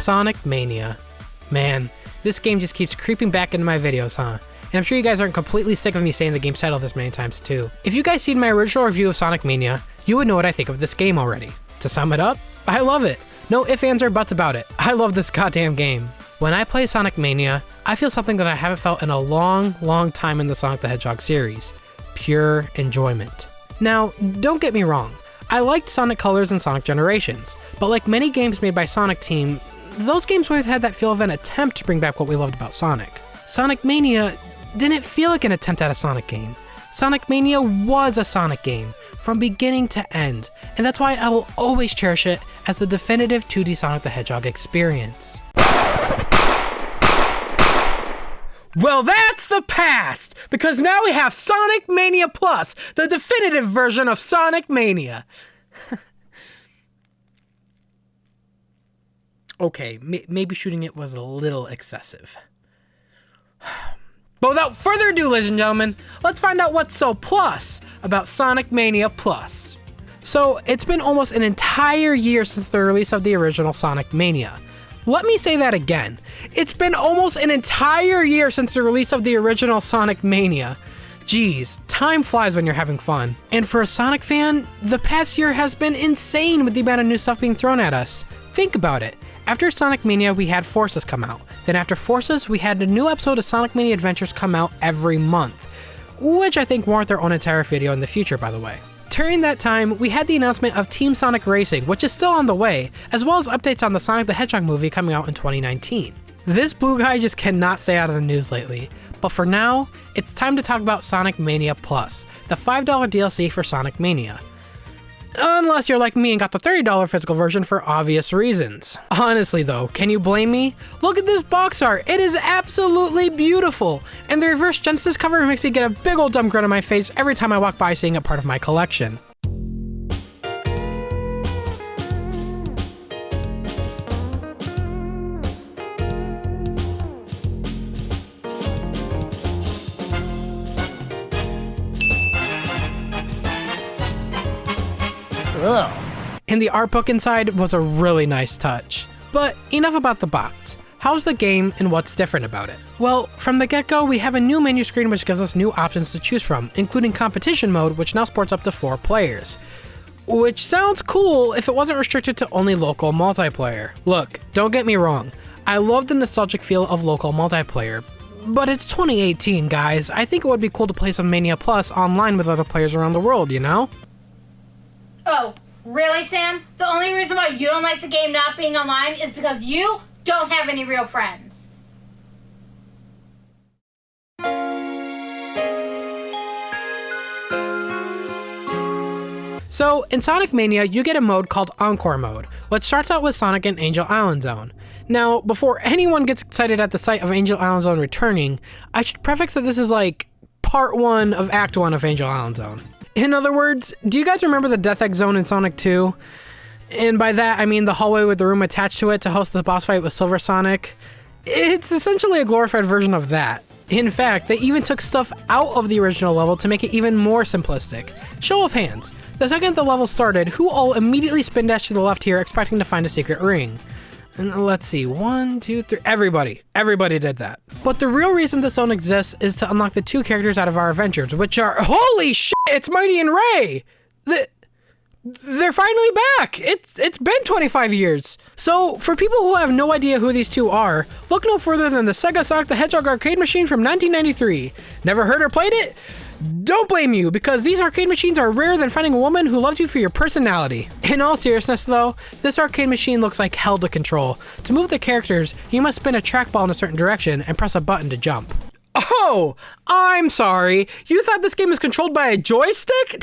Sonic Mania. Man, this game just keeps creeping back into my videos, huh? And I'm sure you guys aren't completely sick of me saying the game's title this many times too. If you guys seen my original review of Sonic Mania, you would know what I think of this game already. To sum it up, I love it. No ifs, ands, or buts about it. I love this goddamn game. When I play Sonic Mania, I feel something that I haven't felt in a long time in the Sonic the Hedgehog series. Pure enjoyment. Now, don't get me wrong. I liked Sonic Colors and Sonic Generations, but like many games made by Sonic Team, those games always had that feel of an attempt to bring back what we loved about Sonic. Sonic Mania didn't feel like an attempt at a Sonic game. Sonic Mania was a Sonic game, from beginning to end, and that's why I will always cherish it as the definitive 2D Sonic the Hedgehog experience. Well, that's the past, because now we have Sonic Mania Plus, the definitive version of Sonic Mania. Okay, maybe shooting it was a little excessive. But without further ado, ladies and gentlemen, let's find out what's so plus about Sonic Mania Plus. So, it's been almost an entire year since the release of the original Sonic Mania. Let me say that again. It's been almost an entire year since the release of the original Sonic Mania. Jeez, time flies when you're having fun. And for a Sonic fan, the past year has been insane with the amount of new stuff being thrown at us. Think about it. After Sonic Mania, we had Forces come out. Then after Forces, we had a new episode of Sonic Mania Adventures come out every month, which I think warrant their own entire video in the future, by the way. During that time, we had the announcement of Team Sonic Racing, which is still on the way, as well as updates on the Sonic the Hedgehog movie coming out in 2019. This blue guy just cannot stay out of the news lately, but for now, it's time to talk about Sonic Mania Plus, the $5 DLC for Sonic Mania. Unless you're like me and got the $30 physical version for obvious reasons. Honestly though, can you blame me? Look at this box art, it is absolutely beautiful! And the reverse Genesis cover makes me get a big old dumb grin on my face every time I walk by seeing it part of my collection. Ugh. And the art book inside was a really nice touch. But enough about the box. How's the game and what's different about it? Well, from the get-go, we have a new menu screen which gives us new options to choose from, including competition mode, which now supports up to 4 players. Which sounds cool if it wasn't restricted to only local multiplayer. Look, don't get me wrong, I love the nostalgic feel of local multiplayer, but it's 2018, guys. I think it would be cool to play some Mania Plus online with other players around the world, you know? Oh, really, Sam? The only reason why you don't like the game not being online is because you don't have any real friends. So, in Sonic Mania, you get a mode called Encore Mode, which starts out with Sonic and Angel Island Zone. Now, before anyone gets excited at the sight of Angel Island Zone returning, I should prefix that this is like part 1 of Act 1 of Angel Island Zone. In other words, do you guys remember the Death Egg Zone in Sonic 2? And by that, I mean the hallway with the room attached to it to host the boss fight with Silver Sonic. It's essentially a glorified version of that. In fact, they even took stuff out of the original level to make it even more simplistic. Show of hands. The second the level started, who all immediately spin dashed to the left here expecting to find a secret ring? And let's see, 1, 2, 3, everybody did that. But the real reason this zone exists is to unlock the 2 characters out of our adventures, which are, holy shit, it's Mighty and Ray! They're finally back! It's been 25 years! So, for people who have no idea who these 2 are, look no further than the Sega Sonic the Hedgehog arcade machine from 1993. Never heard or played it? Don't blame you, because these arcade machines are rarer than finding a woman who loves you for your personality. In all seriousness though, this arcade machine looks like hell to control. To move the characters, you must spin a trackball in a certain direction and press a button to jump. Oh, I'm sorry. You thought this game was controlled by a joystick?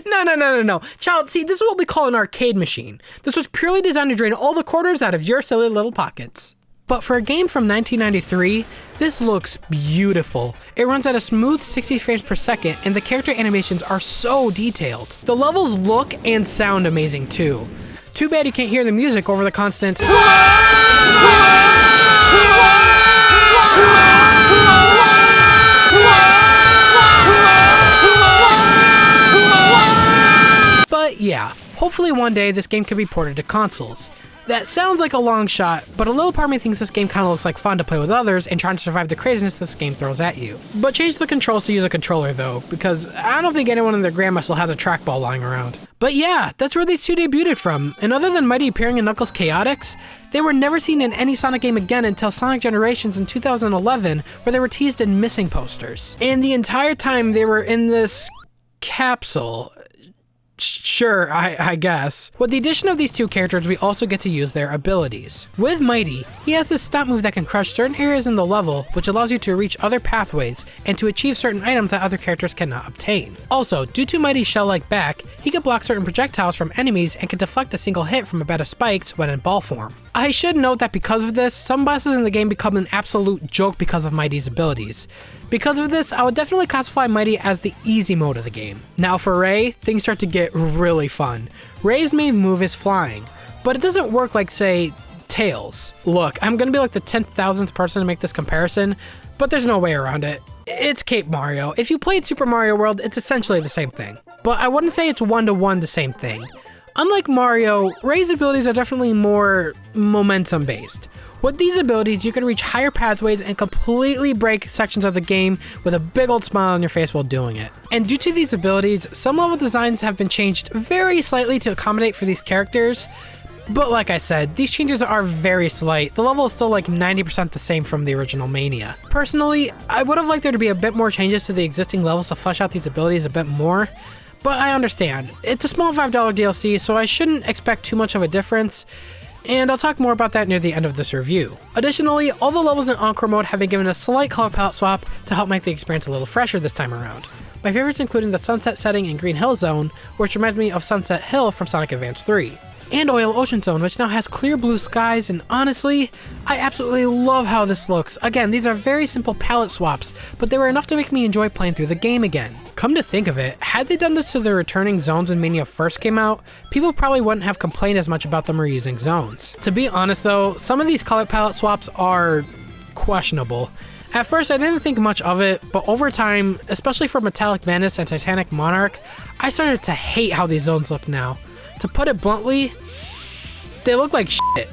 No. Child, see, this is what we call an arcade machine. This was purely designed to drain all the quarters out of your silly little pockets. But for a game from 1993, this looks beautiful. It runs at a smooth 60 frames per second, and the character animations are so detailed. The levels look and sound amazing too. Too bad you can't hear the music over the constant But yeah, hopefully one day this game can be ported to consoles. That sounds like a long shot, but a little part of me thinks this game kind of looks like fun to play with others and trying to survive the craziness this game throws at you. But change the controls to use a controller though, because I don't think anyone in their grandma still has a trackball lying around. But yeah, that's where these two debuted from, and other than Mighty appearing in Knuckles Chaotix, they were never seen in any Sonic game again until Sonic Generations in 2011, where they were teased in missing posters. And the entire time they were in this capsule. Sure, I guess. With the addition of these two characters, we also get to use their abilities. With Mighty, he has this stop move that can crush certain areas in the level, which allows you to reach other pathways and to achieve certain items that other characters cannot obtain. Also, due to Mighty's shell-like back, he can block certain projectiles from enemies and can deflect a single hit from a bed of spikes when in ball form. I should note that because of this, some bosses in the game become an absolute joke because of Mighty's abilities. Because of this, I would definitely classify Mighty as the easy mode of the game. Now for Ray, things start to get really fun. Ray's main move is flying, but it doesn't work like, say, Tails. Look, I'm gonna be like the 10,000th person to make this comparison, but there's no way around it. It's Cape Mario. If you played Super Mario World, it's essentially the same thing. But I wouldn't say it's one-to-one the same thing. Unlike Mario, Ray's abilities are definitely more momentum-based. With these abilities, you can reach higher pathways and completely break sections of the game with a big old smile on your face while doing it. And due to these abilities, some level designs have been changed very slightly to accommodate for these characters, but like I said, these changes are very slight. The level is still like 90% the same from the original Mania. Personally, I would have liked there to be a bit more changes to the existing levels to flesh out these abilities a bit more, but I understand. It's a small $5 DLC, so I shouldn't expect too much of a difference, and I'll talk more about that near the end of this review. Additionally, all the levels in Encore Mode have been given a slight color palette swap to help make the experience a little fresher this time around. My favorites including the Sunset setting and Green Hill Zone, which reminds me of Sunset Hill from Sonic Advance 3. And Oil Ocean Zone, which now has clear blue skies, and honestly, I absolutely love how this looks. Again, these are very simple palette swaps, but they were enough to make me enjoy playing through the game again. Come to think of it, had they done this to the returning zones when Mania first came out, people probably wouldn't have complained as much about them reusing zones. To be honest though, some of these color palette swaps are questionable. At first I didn't think much of it, but over time, especially for Metallic Madness and Titanic Monarch, I started to hate how these zones look now. To put it bluntly, they look like shit.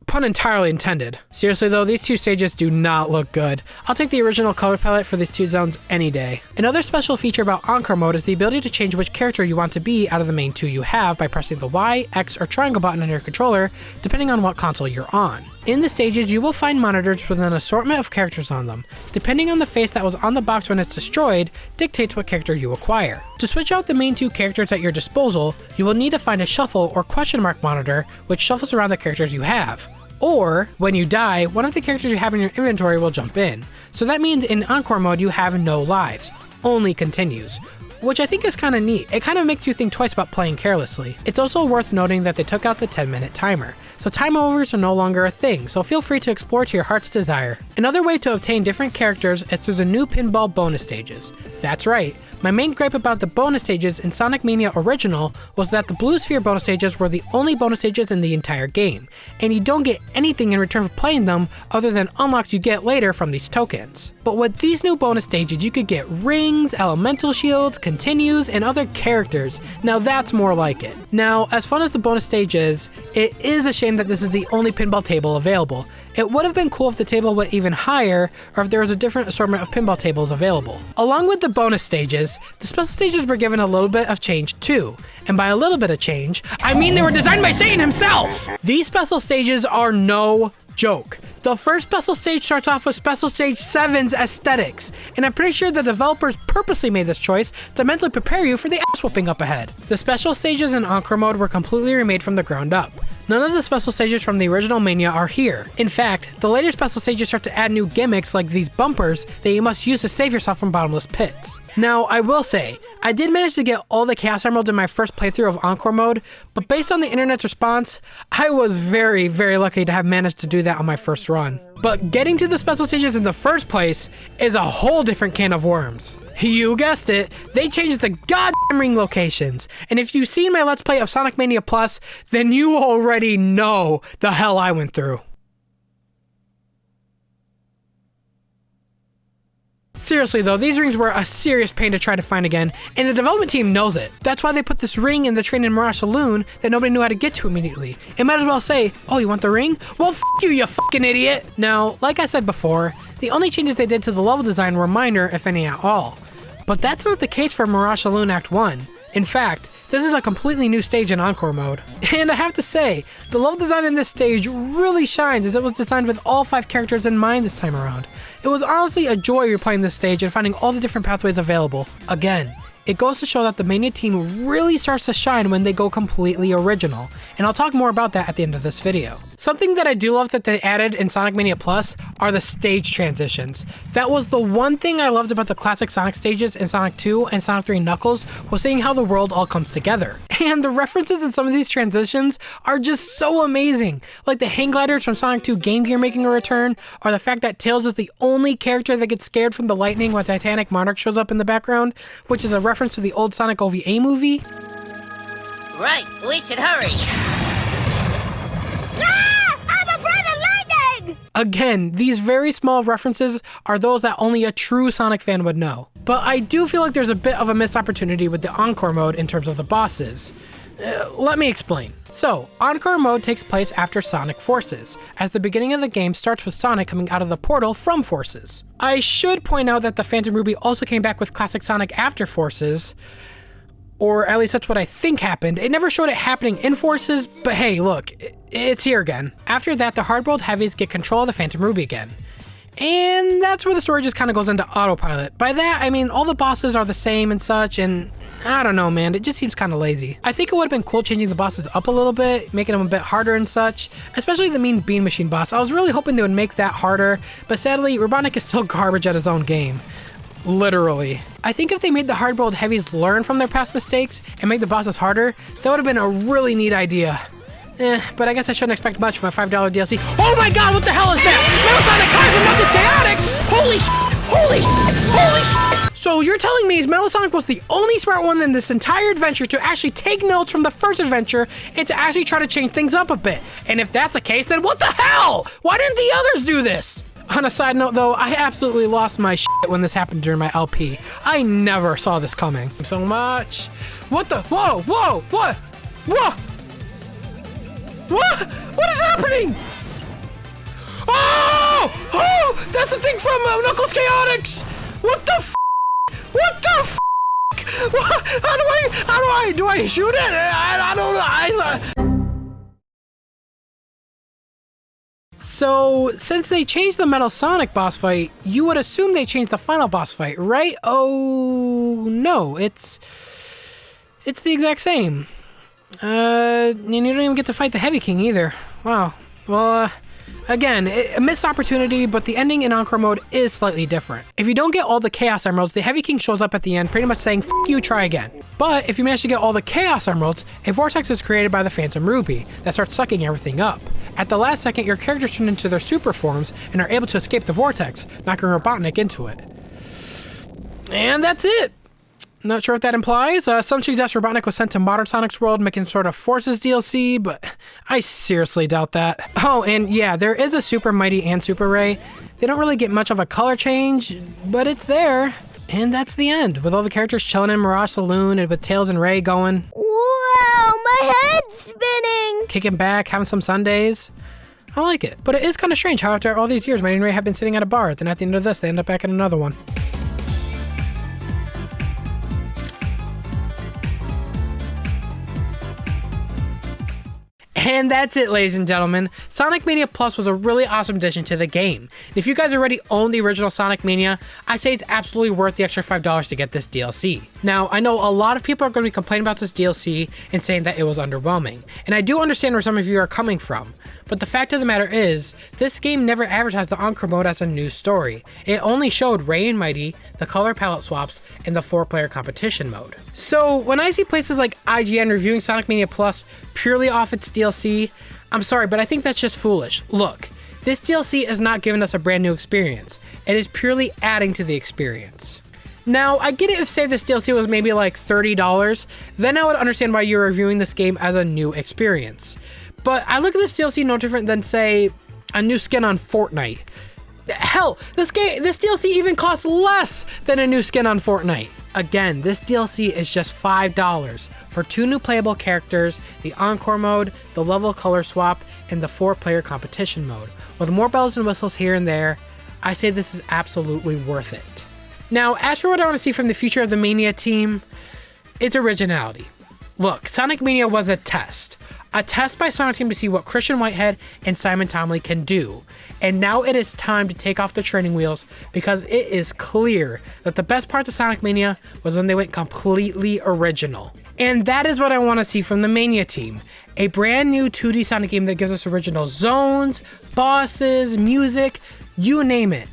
Pun entirely intended. Seriously though, these two stages do not look good. I'll take the original color palette for these two zones any day. Another special feature about Encore Mode is the ability to change which character you want to be out of the main two you have by pressing the Y, X, or triangle button on your controller, depending on what console you're on. In the stages, you will find monitors with an assortment of characters on them. Depending on the face that was on the box when it's destroyed, dictates what character you acquire. To switch out the main two characters at your disposal, you will need to find a shuffle or question mark monitor, which shuffles around the characters you have. Or, when you die, one of the characters you have in your inventory will jump in. So that means in Encore Mode you have no lives, only continues. Which I think is kinda neat. It kinda makes you think twice about playing carelessly. It's also worth noting that they took out the 10-minute timer, so time overs are no longer a thing, so feel free to explore to your heart's desire. Another way to obtain different characters is through the new pinball bonus stages. That's right. My main gripe about the bonus stages in Sonic Mania Original was that the Blue Sphere bonus stages were the only bonus stages in the entire game, and you don't get anything in return for playing them other than unlocks you get later from these tokens. But with these new bonus stages, you could get rings, elemental shields, continues, and other characters. Now that's more like it. Now, as fun as the bonus stage is, it is a shame that this is the only pinball table available. It would have been cool if the table went even higher, or if there was a different assortment of pinball tables available. Along with the bonus stages, the special stages were given a little bit of change too. And by a little bit of change, I mean they were designed by Satan himself! These special stages are no joke. The first special stage starts off with Special Stage 7's aesthetics, and I'm pretty sure the developers purposely made this choice to mentally prepare you for the ass whooping up ahead. The special stages in Encore Mode were completely remade from the ground up. None of the special stages from the original Mania are here. In fact, the later special stages start to add new gimmicks like these bumpers that you must use to save yourself from bottomless pits. Now, I will say, I did manage to get all the Chaos Emeralds in my first playthrough of Encore Mode, but based on the internet's response, I was very, very lucky to have managed to do that on my first run. But getting to the special stages in the first place is a whole different can of worms. You guessed it, they changed the goddamn ring locations. And if you've seen my Let's Play of Sonic Mania Plus, then you already know the hell I went through. Seriously though, these rings were a serious pain to try to find again, and the development team knows it. That's why they put this ring in the train in Mirage Saloon that nobody knew how to get to immediately. It might as well say, oh, you want the ring? Well, f you, you fucking idiot! Now, like I said before, the only changes they did to the level design were minor, if any at all. But that's not the case for Mirage Saloon Act 1. In fact, this is a completely new stage in Encore Mode. And I have to say, the level design in this stage really shines as it was designed with all 5 characters in mind this time around. It was honestly a joy replaying this stage and finding all the different pathways available. Again, it goes to show that the Mania team really starts to shine when they go completely original, and I'll talk more about that at the end of this video. Something that I do love that they added in Sonic Mania Plus are the stage transitions. That was the one thing I loved about the classic Sonic stages in Sonic 2 and Sonic 3 Knuckles, was seeing how the world all comes together. And the references in some of these transitions are just so amazing, like the hang gliders from Sonic 2 Game Gear making a return, or the fact that Tails is the only character that gets scared from the lightning when Titanic Monarch shows up in the background, which is a reference to the old Sonic OVA movie. Right, we should hurry. Again, these very small references are those that only a true Sonic fan would know. But I do feel like there's a bit of a missed opportunity with the Encore Mode in terms of the bosses. Let me explain. So, Encore Mode takes place after Sonic Forces, as the beginning of the game starts with Sonic coming out of the portal from Forces. I should point out that the Phantom Ruby also came back with Classic Sonic after Forces, or at least that's what I think happened. It never showed it happening in Forces, but hey, look, it's here again. After that, the hard-boiled heavies get control of the Phantom Ruby again. And that's where the story just kind of goes into autopilot. By that, I mean all the bosses are the same and such, and I don't know, man, it just seems kind of lazy. I think it would have been cool changing the bosses up a little bit, making them a bit harder and such, especially the Mean Bean Machine boss. I was really hoping they would make that harder, but sadly, Robotnik is still garbage at his own game. Literally. I think if they made the hard-boiled heavies learn from their past mistakes and make the bosses harder, that would have been a really neat idea. But I guess I shouldn't expect much from a $5 DLC. Oh my god, what the hell is that? Metal Sonic Kaiser Knuckles Chaotix! Holy shit! Holy shit! Holy shit! So you're telling me Metal Sonic was the only smart one in this entire adventure to actually take notes from the first adventure and to actually try to change things up a bit. And if that's the case, then what the hell? Why didn't the others do this? On a side note though, I absolutely lost my shit when this happened during my LP. I never saw this coming. So much. What the? Whoa, whoa, what? Whoa! What? What is happening? Oh! Oh! That's the thing from Knuckles Chaotix! What the f? What the f? What? Do I shoot it? I don't know. So, since they changed the Metal Sonic boss fight, you would assume they changed the final boss fight, right? Oh, no, it's the exact same. And you don't even get to fight the Heavy King either. Wow. Well, again, a missed opportunity, but the ending in Encore Mode is slightly different. If you don't get all the Chaos Emeralds, the Heavy King shows up at the end pretty much saying, F you, try again. But if you manage to get all the Chaos Emeralds, a vortex is created by the Phantom Ruby that starts sucking everything up. At the last second, your characters turn into their super forms and are able to escape the vortex, knocking Robotnik into it. And that's it. Not sure what that implies. Some suggest Robotnik was sent to Modern Sonic's world, making sort of Forces DLC, but I seriously doubt that. Oh, and yeah, there is a Super Mighty and Super Ray. They don't really get much of a color change, but it's there. And that's the end, with all the characters chilling in Mirage Saloon and with Tails and Ray going, Wow, my head's spinning! Kicking back, having some Sundays. I like it. But it is kind of strange how after all these years, Mighty and Ray have been sitting at a bar, then at the end of this, they end up back in another one. And that's it, ladies and gentlemen. Sonic Mania Plus was a really awesome addition to the game. And if you guys already own the original Sonic Mania, I say it's absolutely worth the extra $5 to get this DLC. Now, I know a lot of people are going to be complaining about this DLC and saying that it was underwhelming. And I do understand where some of you are coming from. But the fact of the matter is, this game never advertised the Encore Mode as a new story. It only showed Ray and Mighty, the color palette swaps, and the 4-player competition mode. So when I see places like IGN reviewing Sonic Mania Plus purely off its DLC, I'm sorry, but I think that's just foolish. Look, this DLC is not giving us a brand new experience. It is purely adding to the experience. Now, I get it if say this DLC was maybe like $30, then I would understand why you're reviewing this game as a new experience. But I look at this DLC no different than, say, a new skin on Fortnite. Hell, this DLC even costs less than a new skin on Fortnite. Again, this DLC is just $5 for 2 new playable characters, the Encore Mode, the level color swap, and the 4-player competition mode. With more bells and whistles here and there, I say this is absolutely worth it. Now, as for what I want to see from the future of the Mania team, it's originality. Look, Sonic Mania was a test by Sonic Team to see what Christian Whitehead and Simon Tomley can do. And now it is time to take off the training wheels, because it is clear that the best parts of Sonic Mania was when they went completely original. And that is what I want to see from the Mania team. A brand new 2D Sonic game that gives us original zones, bosses, music, you name it.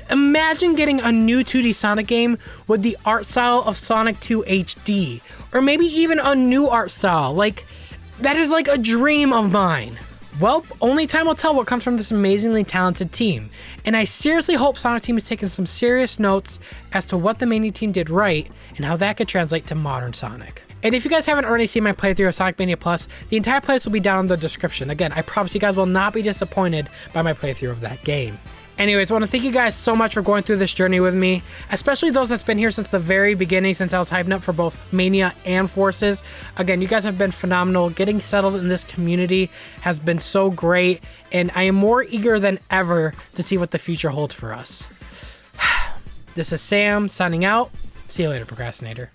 Imagine getting a new 2D Sonic game with the art style of Sonic 2 HD, or maybe even a new art style. That is like a dream of mine. Well, only time will tell what comes from this amazingly talented team, and I seriously hope Sonic Team has taken some serious notes as to what the Mania team did right and how that could translate to modern Sonic. And if you guys haven't already seen my playthrough of Sonic Mania Plus, the entire playlist will be down in the description. Again, I promise you guys will not be disappointed by my playthrough of that game. Anyways, I want to thank you guys so much for going through this journey with me, especially those that's been here since the very beginning, since I was hyping up for both Mania and Forces. Again, you guys have been phenomenal. Getting settled in this community has been so great, and I am more eager than ever to see what the future holds for us. This is Sam signing out. See you later, Procrastinator.